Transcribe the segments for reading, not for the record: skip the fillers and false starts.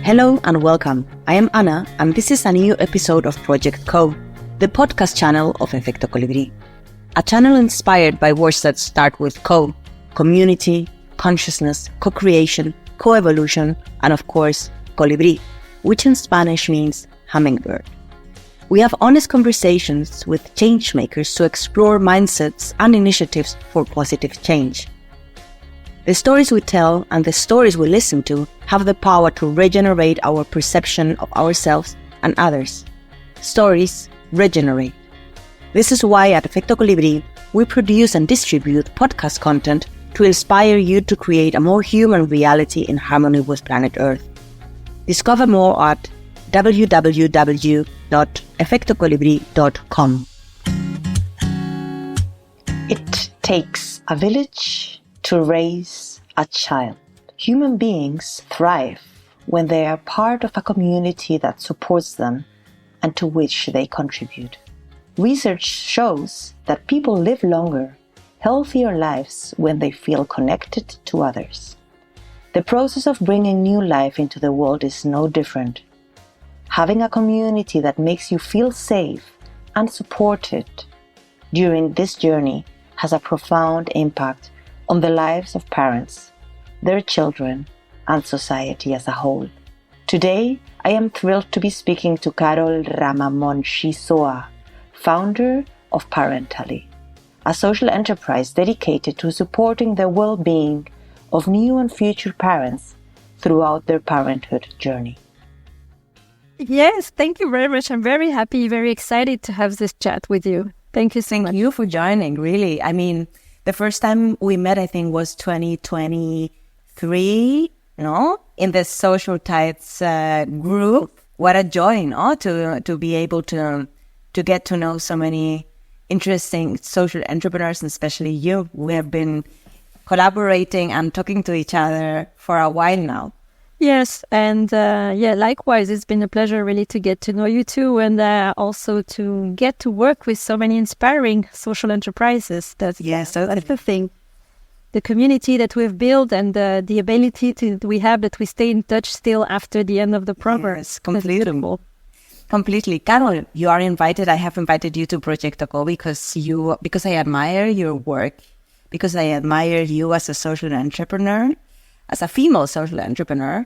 Hello and welcome. I am Anna and this is a new episode of Project Co, the podcast channel of Efecto Colibrí. A channel inspired by words that start with co, community, consciousness, co-creation, co-evolution, and of course, colibrí, which in Spanish means hummingbird. We have honest conversations with change makers to explore mindsets and initiatives for positive change. The stories we tell and the stories we listen to have the power to regenerate our perception of ourselves and others. Stories regenerate. This is why at Efecto Colibrí we produce and distribute podcast content to inspire you to create a more human reality in harmony with planet Earth. Discover more at www.efectocolibri.com. It takes a village to raise a child. Human beings thrive when they are part of a community that supports them and to which they contribute. Research shows that people live longer, healthier lives when they feel connected to others. The process of bringing new life into the world is no different. Having a community that makes you feel safe and supported during this journey has a profound impact on the lives of parents, their children, and society as a whole. Today, I am thrilled to be speaking to Karoll Ramamonjisoa, founder of Parentally, a social enterprise dedicated to supporting the well-being of new and future parents throughout their parenthood journey. Yes, thank you very much. I'm very happy, very excited to have this chat with you. Thank you so much. Thank you for joining, really. I mean, the first time we met, I think, was 2023, in the Social Tides group. What a joy, to be able to get to know so many interesting social entrepreneurs, and especially you. We have been collaborating and talking to each other for a while now. Yes, and likewise, it's been a pleasure really to get to know you too, and also to get to work with so many inspiring social enterprises. That's the thing. The community that we've built and the ability we have that we stay in touch still after the end of the program. Yes, completely. Karoll, you are invited. I have invited you to Project Co because I admire your work, because I admire you as a social entrepreneur, as a female social entrepreneur,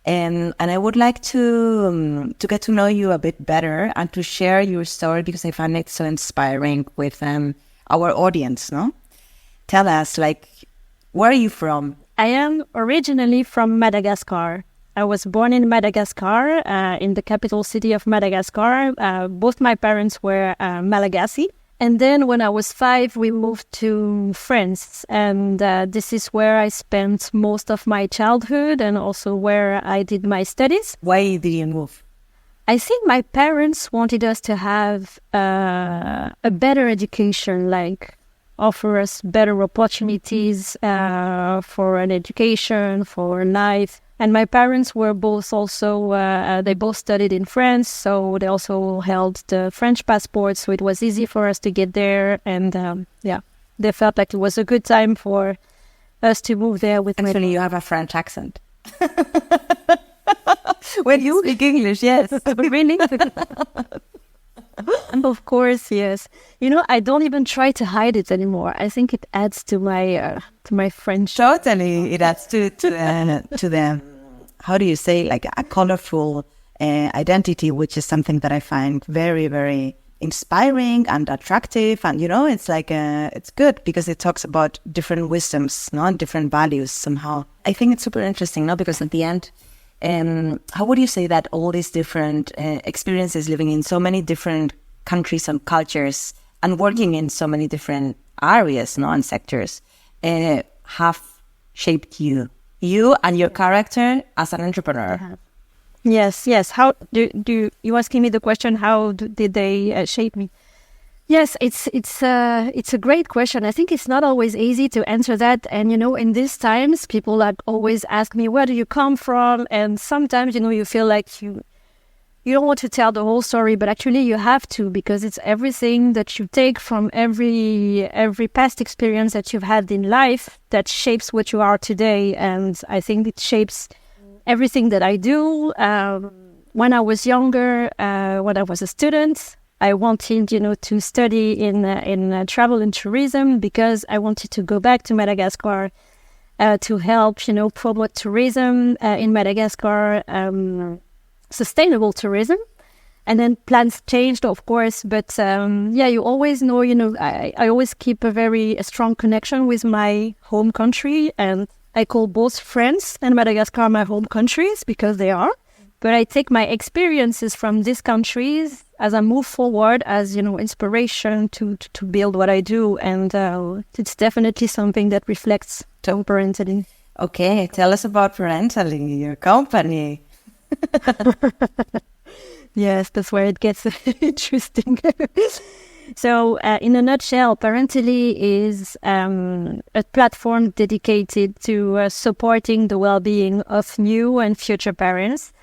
and I would like to get to know you a bit better and to share your story because I find it so inspiring with our audience. No, tell us, where are you from? I am originally from Madagascar. I was born in Madagascar, in the capital city of Madagascar. Both my parents were Malagasy. And then when I was 5, we moved to France. And this is where I spent most of my childhood and also where I did my studies. Why did you move? I think my parents wanted us to have a better education, offer us better opportunities for an education, for life. And my parents were both also, they both studied in France, so they also held the French passport, so it was easy for us to get there. And they felt like it was a good time for us to move there with Actually, you have a French accent. When you speak English, yes. Really? Of course, yes. I don't even try to hide it anymore. I think it adds to my French. Totally, it adds to the how do you say, a colorful identity, which is something that I find very, very inspiring and attractive. And it's it's good because it talks about different wisdoms, different values somehow. I think it's super interesting, because at the end, how would you say that all these different experiences, living in so many different countries and cultures and working in so many different areas and sectors have shaped you and your character as an entrepreneur? Yes. How do you asking me the question? How did they shape me? Yes, it's a great question. I think it's not always easy to answer that. And in these times, people always ask me, "Where do you come from?" And sometimes you feel like you don't want to tell the whole story, but actually you have to, because it's everything that you take from every past experience that you've had in life that shapes what you are today. And I think it shapes everything that I do. When I was younger, when I was a student, I wanted, to study in travel and tourism because I wanted to go back to Madagascar to help, promote tourism in Madagascar, sustainable tourism. And then plans changed, of course, but you always know, I always keep a strong connection with my home country, and I call both France and Madagascar my home countries because they are. But I take my experiences from these countries as I move forward as, inspiration to build what I do. And it's definitely something that reflects on Parentally. Okay, tell us about Parentally, your company. Yes, that's where it gets interesting. So, in a nutshell, Parentally is a platform dedicated to supporting the well-being of new and future parents.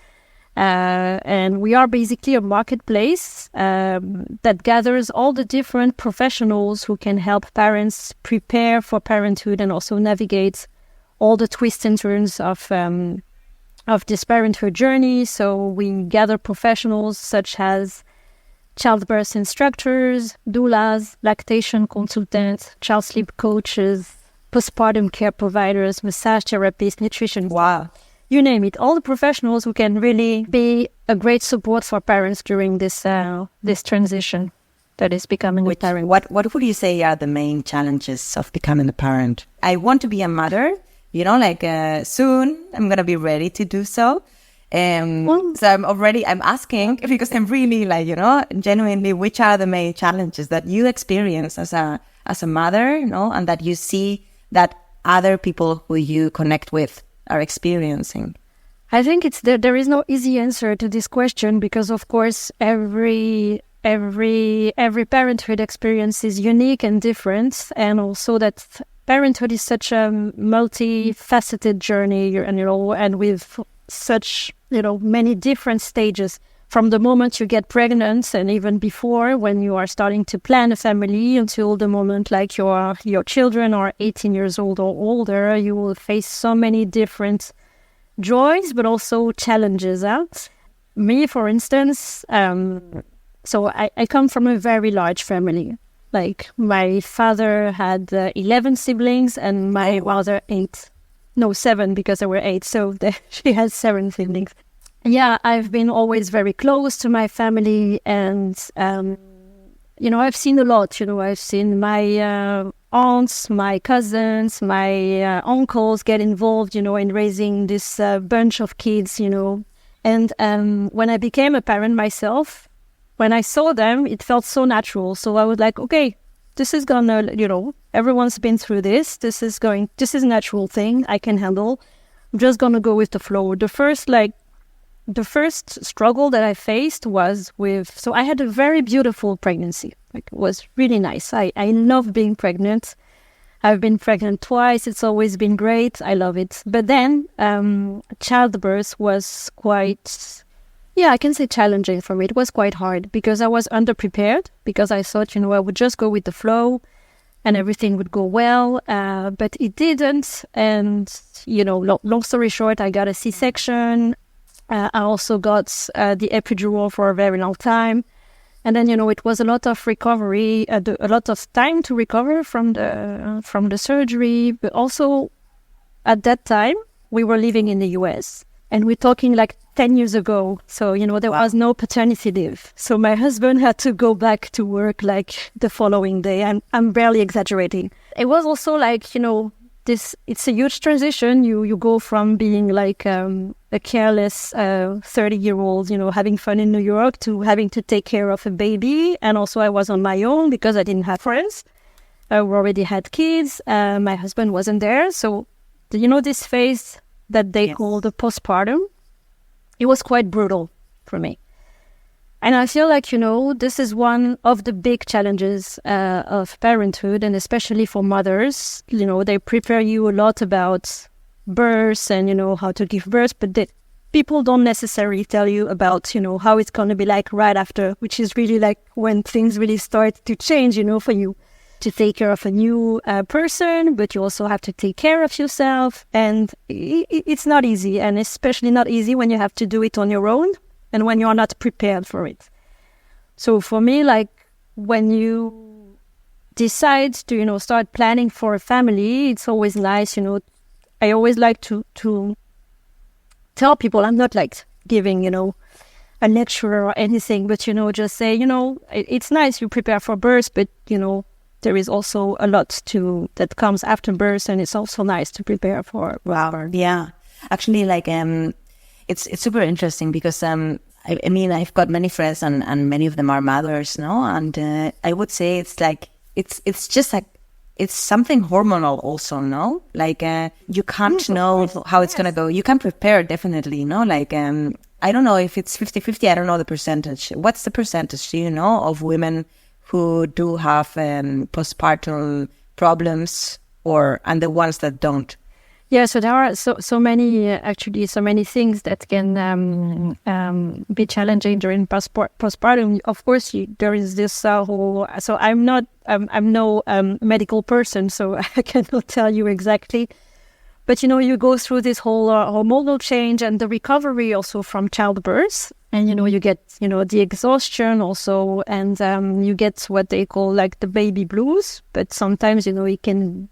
And we are basically a marketplace that gathers all the different professionals who can help parents prepare for parenthood and also navigate all the twists and turns of this parenthood journey. So we gather professionals such as childbirth instructors, doulas, lactation consultants, child sleep coaches, postpartum care providers, massage therapists, nutrition. Wow. You name it. All the professionals who can really be a great support for parents during this transition that is becoming a parent. What would you say are the main challenges of becoming a parent? I want to be a mother. Soon I'm going to be ready to do so. So I'm asking because I'm really genuinely, which are the main challenges that you experience as a mother, and that you see that other people who you connect with are experiencing? I think there is no easy answer to this question because, of course, every parenthood experience is unique and different, and also that parenthood is such a multifaceted journey, and with such, many different stages from the moment you get pregnant and even before when you are starting to plan a family until the moment like your children are 18 years old or older. You will face so many different joys, but also challenges. Me, for instance, so I come from a very large family. Like my father had 11 siblings and my mother 7 because there were 8. So she has 7 siblings. Yeah, I've been always very close to my family and, I've seen a lot. I've seen my aunts, my cousins, my uncles get involved, in raising this bunch of kids, And when I became a parent myself, when I saw them, it felt so natural. So I was like, okay, this is gonna, everyone's been through this. This is a natural thing I can handle. I'm just gonna go with the flow. The first struggle that I faced was so I had a very beautiful pregnancy. It was really nice. I love being pregnant. I've been pregnant twice. It's always been great. I love it. But then childbirth was quite, I can say challenging for me. It was quite hard because I was underprepared because I thought, I would just go with the flow and everything would go well. But it didn't. And, long story short, I got a C-section. I also got the epidural for a very long time. And then, it was a lot of recovery, a lot of time to recover from the surgery. But also, at that time, we were living in the US. And we're talking like 10 years ago. So, there was no paternity leave. So my husband had to go back to work like the following day. I'm barely exaggerating. It was also like, it's a huge transition. You go from being like a careless 30-year-old, having fun in New York to having to take care of a baby. And also I was on my own because I didn't have friends. We already had kids. My husband wasn't there. So, this phase that they call the postpartum, it was quite brutal for me. And I feel like, this is one of the big challenges of parenthood, and especially for mothers. They prepare you a lot about birth and, how to give birth, but people don't necessarily tell you about, how it's going to be like right after, which is really like when things really start to change, for you. to take care of a new person, but you also have to take care of yourself. And it's not easy, and especially not easy when you have to do it on your own and when you're not prepared for it. So for me, like when you decide to, you know, start planning for a family, it's always nice, you know, I always like to tell people, I'm not like giving, you know, a lecture or anything, but, you know, just say, you know, it's nice you prepare for birth, but, you know, there is also a lot that comes after birth, and it's also nice to prepare for birth. Yeah. Actually, like, it's super interesting because, I mean, I've got many friends and many of them are mothers, no? And I would say it's like, it's just like, it's something hormonal also, no? Like, you can't know how it's going to go. You can prepare, definitely, no? Like, I don't know if it's 50-50. I don't know the percentage. What's the percentage, do you know, of women who do have postpartum problems and the ones that don't? Yeah, so there are so many things that can be challenging during postpartum. Of course, there is this whole. So I'm no medical person, so I cannot tell you exactly. But, you know, you go through this whole hormonal change and the recovery also from childbirth. And, you know, you get, you know, the exhaustion also. And you get what they call like the baby blues. But sometimes, you know, it can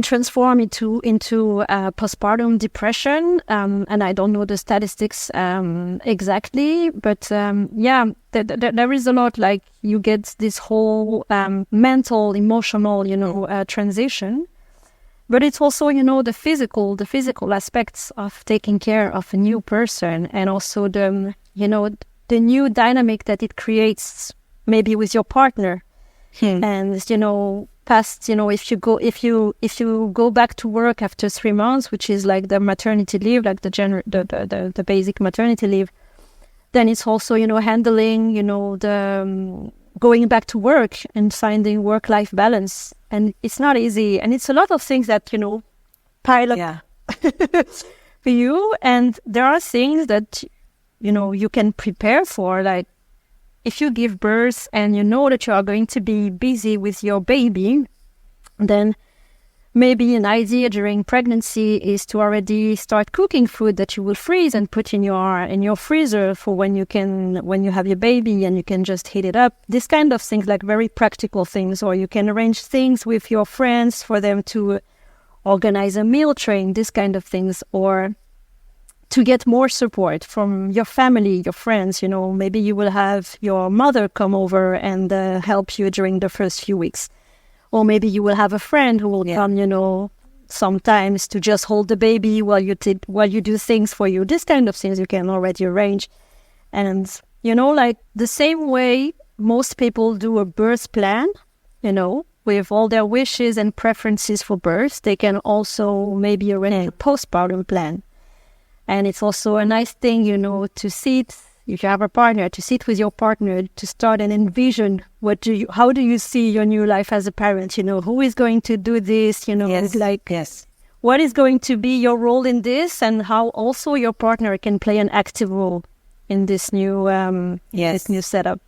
transform into postpartum depression. And I don't know the statistics exactly. But, there is a lot, like you get this whole mental, emotional, you know, transition. But it's also, you know, the physical aspects of taking care of a new person, and also the new dynamic that it creates maybe with your partner. And, you know, past, you know, if you go back to work after 3 months, which is like the maternity leave, like the basic maternity leave, then it's also, you know, handling, you know, the going back to work and finding work-life balance. And it's not easy. And it's a lot of things that, you know, pile up for you. And there are things that, you know, you can prepare for. Like if you give birth and you know that you are going to be busy with your baby, then maybe an idea during pregnancy is to already start cooking food that you will freeze and put in your freezer for when you have your baby, and you can just heat it up. This kind of things, like very practical things. Or you can arrange things with your friends for them to organize a meal train, this kind of things. Or to get more support from your family, your friends. You know, maybe you will have your mother come over and help you during the first few weeks. Or maybe you will have a friend who will come, you know, sometimes to just hold the baby while you do things for you. This kind of things you can already arrange. And, you know, like the same way most people do a birth plan, you know, with all their wishes and preferences for birth, they can also maybe arrange a postpartum plan. And it's also a nice thing, you know, to sit, if you have a partner, to sit with your partner, to start and envision how do you see your new life as a parent? You know, who is going to do this? You know, what is going to be your role in this, and how also your partner can play an active role in this new this new setup.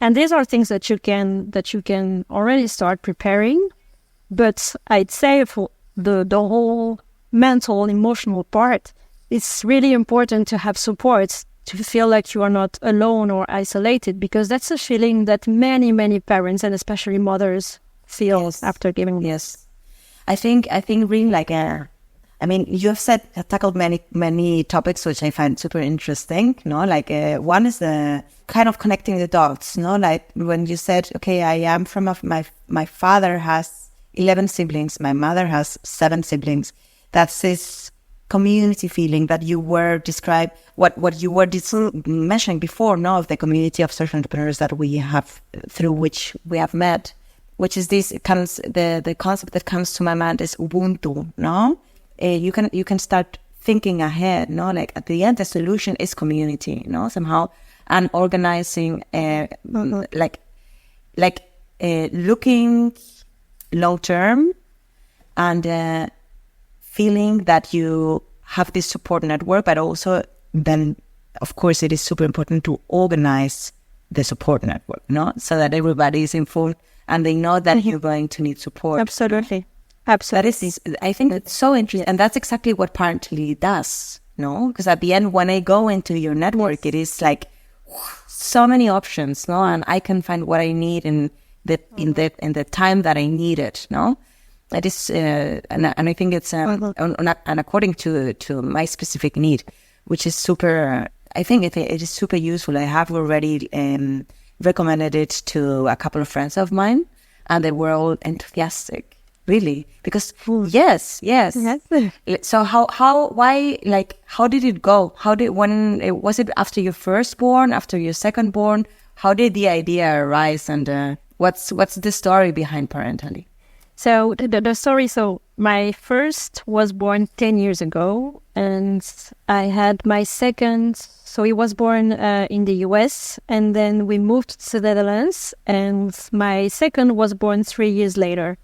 And these are things that you can already start preparing. But I'd say for the whole mental, emotional part, it's really important to have support, to feel like you are not alone or isolated, because that's a feeling that many, many parents, and especially mothers, feel after giving birth. Yes. I think really like, I mean, you have tackled many topics, which I find super interesting, you know, like one is the kind of connecting the dots, you know, like when you said, okay, I am from my father has 11 siblings, my mother has 7 siblings. That's this community feeling that you were what you were mentioning before, no, of the community of social entrepreneurs that we have, through which we have met, which is the concept that comes to my mind is Ubuntu, no? You can start thinking ahead, no? Like at the end, the solution is community, you know, somehow, and organizing, looking long term, and feeling that you have this support network, but also then, of course, it is super important to organize the support network, no? So that everybody is informed and they know that you're going to need support. Absolutely. That is, I think that's so interesting. And that's exactly what Parentally does, no? Because at the end, when I go into your network, it is like so many options, no? And I can find what I need in the time that I need it, no? That is, and I think it's, and according to my specific need, which is super, I think it is super useful. I have already recommended it to a couple of friends of mine, and they were all enthusiastic. Really? Because yes. So how did it go? Was it after your firstborn, after your secondborn? How did the idea arise, and what's the story behind Parentally? So the story. So my first was born 10 years ago, and I had my second. So he was born in the US, and then we moved to the Netherlands, and my second was born 3 years later.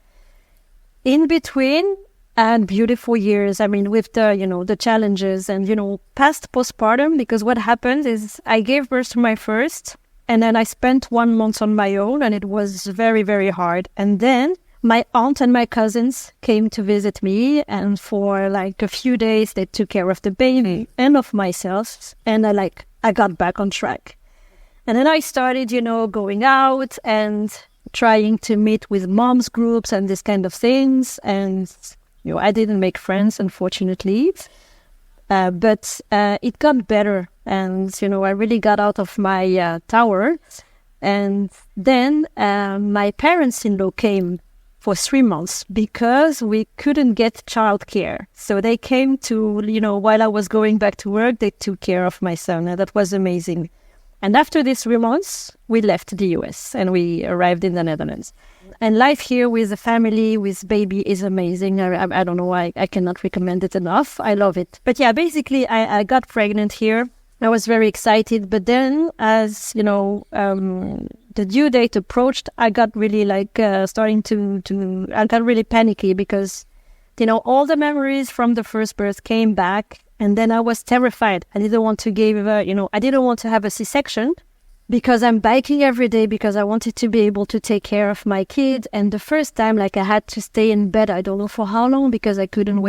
In between, I had beautiful years. I mean, with the challenges and, past postpartum, because what happened is I gave birth to my first, and then I spent 1 month on my own, and it was very, very hard. And then my aunt and my cousins came to visit me, and for like a few days, they took care of the baby and of myself, and I got back on track. And then I started, going out and trying to meet with moms groups and this kind of things. And, I didn't make friends, unfortunately. But it got better. And, I really got out of my tower. And then my parents-in-law came for 3 months because we couldn't get childcare. So they came to, while I was going back to work, they took care of my son. And that was amazing. And after these 3 months, we left the US and we arrived in the Netherlands. And life here with a family, with baby is amazing. I don't know why I cannot recommend it enough. I love it. But yeah, basically, I got pregnant here. I was very excited. But then as, the due date approached, I got really I got really panicky because, all the memories from the first birth came back. And then I was terrified. I didn't want to I didn't want to have a C-section because I'm biking every day because I wanted to be able to take care of my kid. And the first time, I had to stay in bed. I don't know for how long because I couldn't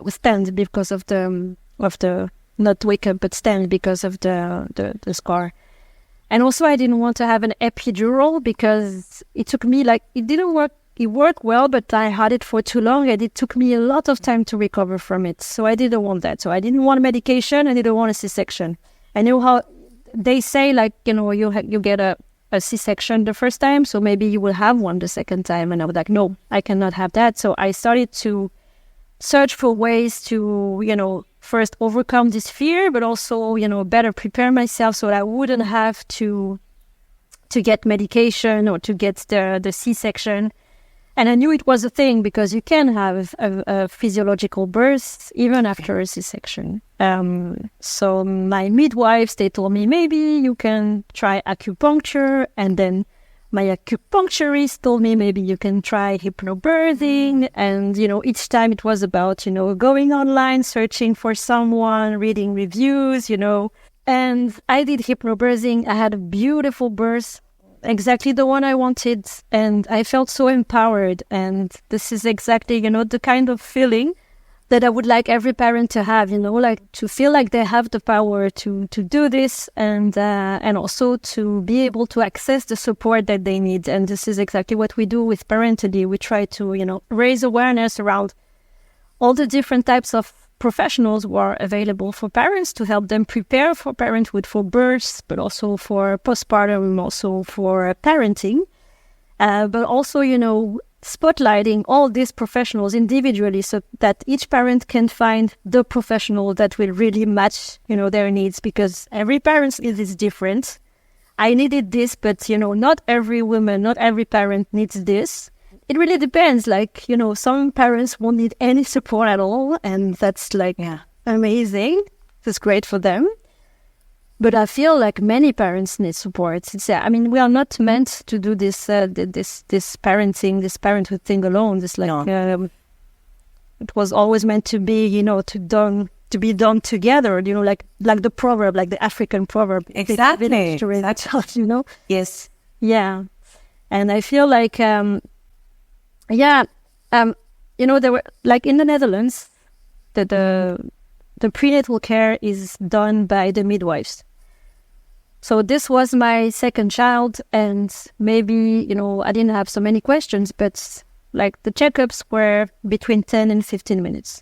stand because of the not wake up, but stand because of the scar. And also I didn't want to have an epidural because it took me it didn't work. It worked well, but I had it for too long and it took me a lot of time to recover from it. So I didn't want that. So I didn't want medication. I didn't want a C-section. I knew how they say, you get a C-section the first time, so maybe you will have one the second time. And I was like, no, I cannot have that. So I started to search for ways to, first overcome this fear, but also, better prepare myself so that I wouldn't have to get medication or to get the C-section. And I knew it was a thing because you can have a physiological birth even after a C-section. So my midwives, they told me, maybe you can try acupuncture. And then my acupuncturist told me, maybe you can try hypnobirthing. And, each time it was about, going online, searching for someone, reading reviews, And I did hypnobirthing. I had a beautiful birth. Exactly the one I wanted, and I felt so empowered. And this is exactly, the kind of feeling that I would like every parent to have, to feel like they have the power to do this and also to be able to access the support that they need. And this is exactly what we do with Parentally. We try to, raise awareness around all the different types of professionals who are available for parents to help them prepare for parenthood, for births, but also for postpartum, also for parenting. But also, spotlighting all these professionals individually so that each parent can find the professional that will really match, their needs, because every parent's need is different. I needed this, but, not every woman, not every parent needs this. It really depends. Some parents won't need any support at all. And that's amazing. It's great for them. But I feel like many parents need support. We are not meant to do this parenting, this parenthood thing alone. It was always meant to be, to be done together, like the proverb, like the African proverb. Exactly. Yes. Yeah. And I feel like, there were, like in the Netherlands, the prenatal care is done by the midwives. So this was my second child, and maybe, I didn't have so many questions, but like the checkups were between 10 and 15 minutes.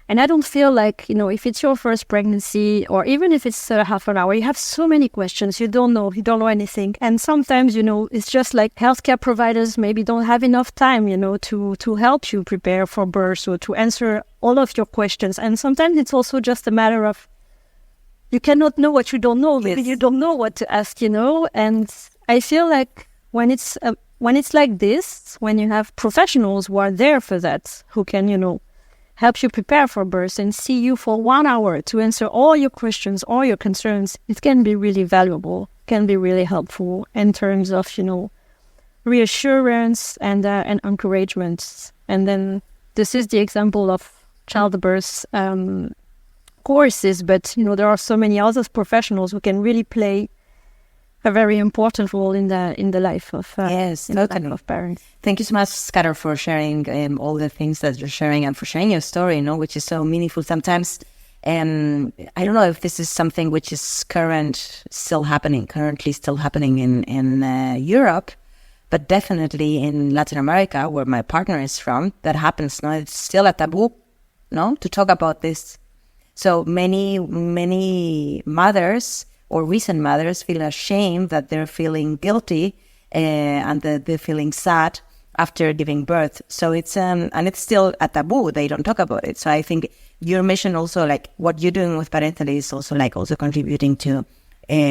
And I don't feel like, if it's your first pregnancy, or even if it's half an hour, you have so many questions. You don't know anything. And sometimes, it's just like healthcare providers maybe don't have enough time, to help you prepare for birth or to answer all of your questions. And sometimes it's also just a matter of, you cannot know what you don't know. Maybe you don't know what to ask, And I feel like when it's like this, when you have professionals who are there for that, who can, help you prepare for birth and see you for 1 hour to answer all your questions, all your concerns, it can be really valuable, can be really helpful in terms of, reassurance and encouragement. And then this is the example of childbirth courses, but, there are so many other professionals who can really play a very important role in the life of of parents. Thank you so much, Karoll, for sharing all the things that you're sharing and for sharing your story, which is so meaningful. Sometimes, I don't know if this is something which is currently still happening in Europe, but definitely in Latin America, where my partner is from, that happens. It's still a taboo, to talk about this. So many mothers or recent mothers feel ashamed that they're feeling guilty and that they're feeling sad after giving birth. So it's and it's still a taboo. They don't talk about it. So I think your mission also, like what you're doing with Parentally, is also contributing to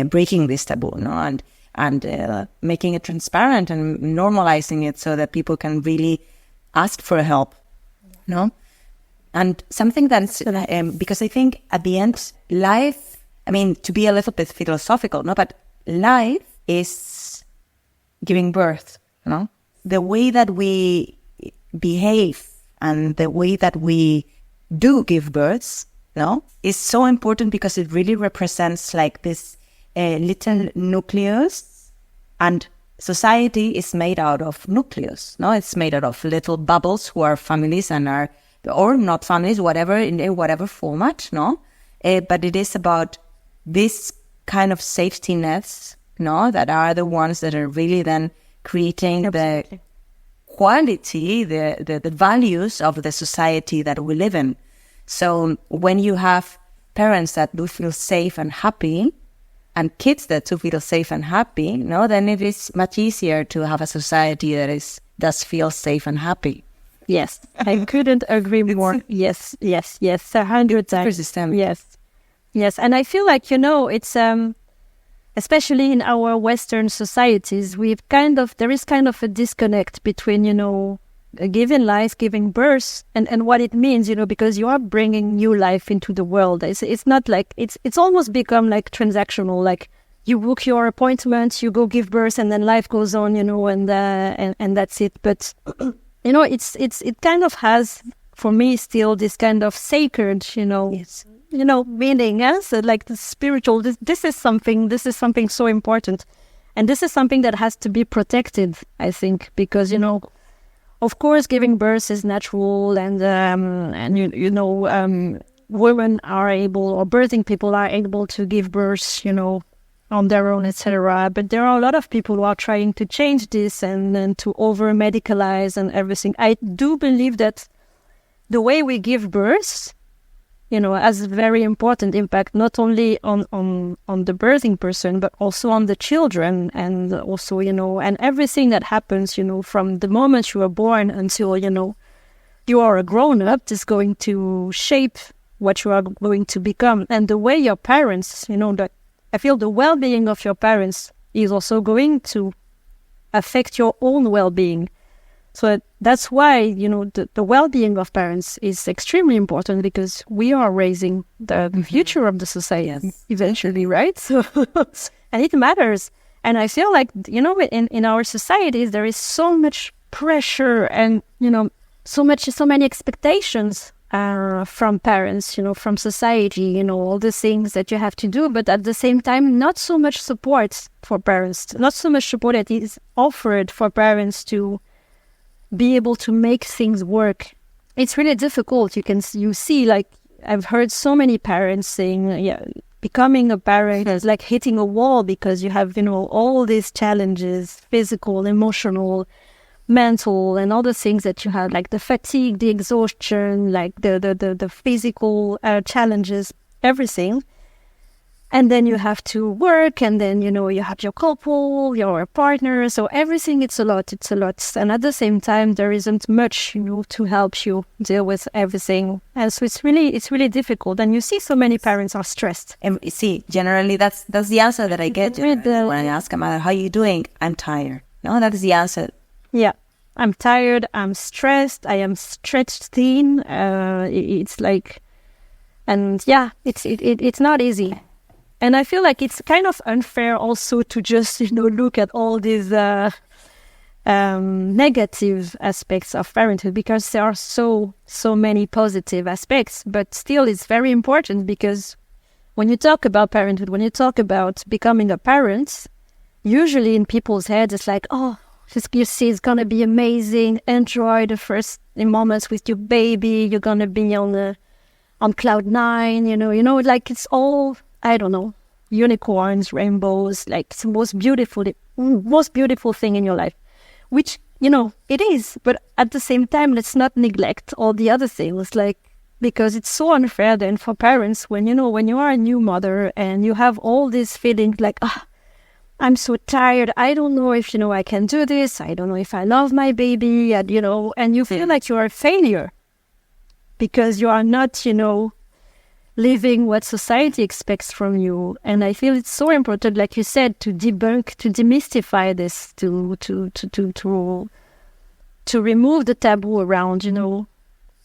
breaking this taboo, and making it transparent and normalizing it so that people can really ask for help, And something that's because I think at the end, life. To be a little bit philosophical, but life is giving birth, The way that we behave and the way that we do give birth, is so important because it really represents like this little nucleus, and society is made out of nucleus, It's made out of little bubbles who are families and or not families, whatever, in whatever format, But it is about this kind of safety nets, that are the ones that are really then creating the quality, the values of the society that we live in. So when you have parents that do feel safe and happy, and kids that do feel safe and happy, then it is much easier to have a society that does feel safe and happy. Yes, I couldn't agree more. Yes, 100 times. Yes, and I feel like, it's, especially in our Western societies, there is kind of a disconnect between, giving life, giving birth, and what it means, because you are bringing new life into the world. It's not like, it's almost become like transactional, like you book your appointment, you go give birth, and then life goes on, and that's it. But, it kind of has, for me, still this kind of sacred, meaning, so like the spiritual, this is something so important, and this is something that has to be protected, I think, because of course giving birth is natural, and women are able, or birthing people are able to give birth on their own, etc. But there are a lot of people who are trying to change this and to over medicalize and everything. I do believe that the way we give birth has a very important impact, not only on the birthing person, but also on the children, and also, and everything that happens, from the moment you are born until, you are a grown-up, is going to shape what you are going to become. And the way your parents, I feel the well-being of your parents is also going to affect your own well-being. So that's why, the well-being of parents is extremely important, because we are raising the future of the society eventually, right? So, and it matters. And I feel like, in our societies, there is so much pressure and, so many expectations from parents, from society, all the things that you have to do, but at the same time, not so much support for parents, not so much support that is offered for parents to be able to make things work. It's really difficult. You see, like, I've heard so many parents saying, becoming a parent is like hitting a wall because you have, all these challenges, physical, emotional, mental, and all the things that you have, like the fatigue, the exhaustion, like the physical challenges, everything. And then you have to work, and then, you have your couple, your partner. So everything, it's a lot. And at the same time, there isn't much, to help you deal with everything. And so it's really difficult. And you see so many parents are stressed. And see, generally, that's the answer that I get when I ask a mother, how are you doing? I'm tired. No, that is the answer. Yeah. I'm tired. I'm stressed. I am stretched thin. It's like, and yeah, it's not easy. And I feel like it's kind of unfair also to just, look at all these negative aspects of parenthood, because there are so many positive aspects. But still, it's very important, because when you talk about parenthood, when you talk about becoming a parent, usually in people's heads, it's like, oh, you see, it's going to be amazing. Enjoy the first moments with your baby. You're going to be on cloud nine, like it's all, I don't know, unicorns, rainbows, like it's the most beautiful thing in your life, which, it is. But at the same time, let's not neglect all the other things, like, because it's so unfair then for parents when you are a new mother and you have all these feelings like, I'm so tired. I don't know if, I can do this. I don't know if I love my baby, and you feel like you're a failure because you are not, living what society expects from you. And I feel it's so important, like you said, to debunk, to demystify this, to remove the taboo around,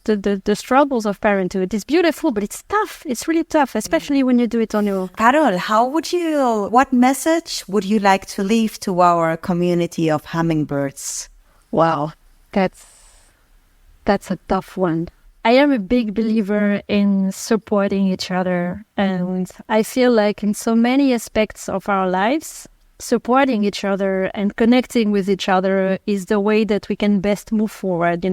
the struggles of parenthood. It's beautiful, but it's tough. It's really tough, especially when you do it on your own. Karoll, what message would you like to leave to our community of hummingbirds? Wow, that's a tough one. I am a big believer in supporting each other, and I feel like in so many aspects of our lives, supporting each other and connecting with each other is the way that we can best move forward,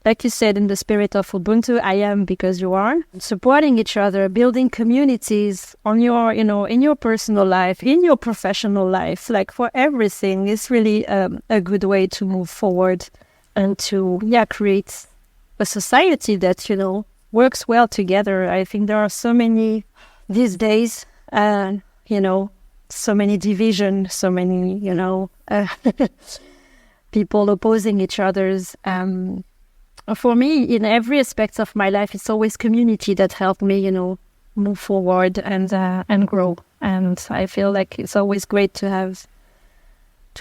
Like you said, in the spirit of Ubuntu, I am because you are. Supporting each other, building communities on your, in your personal life, in your professional life, like for everything is really a good way to move forward and to, create a society that, works well together. I think there are so many these days, so many division, so many, people opposing each other's. For me, in every aspect of my life, it's always community that helped me, move forward and grow. And I feel like it's always great to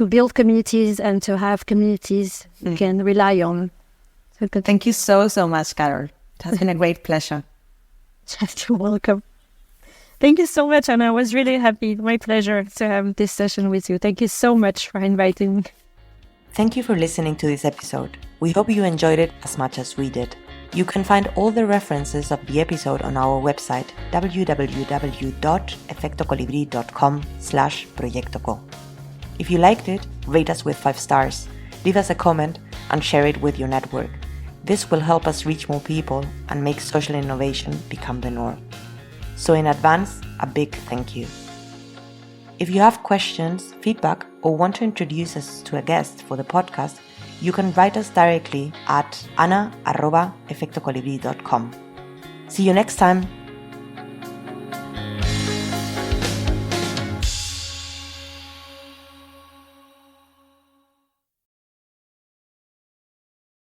build communities and to have communities you can rely on. Thank you so much, Karoll. It has been a great pleasure. You're welcome. Thank you so much, and I was really happy. My pleasure to have this session with you. Thank you so much for inviting me. Thank you for listening to this episode. We hope you enjoyed it as much as we did. You can find all the references of the episode on our website, www.efectocolibri.com/proyectoco. If you liked it, rate us with 5 stars, leave us a comment, and share it with your network. This will help us reach more people and make social innovation become the norm. So in advance, a big thank you. If you have questions, feedback, or want to introduce us to a guest for the podcast, you can write us directly at ana@efectocolibri.com. See you next time.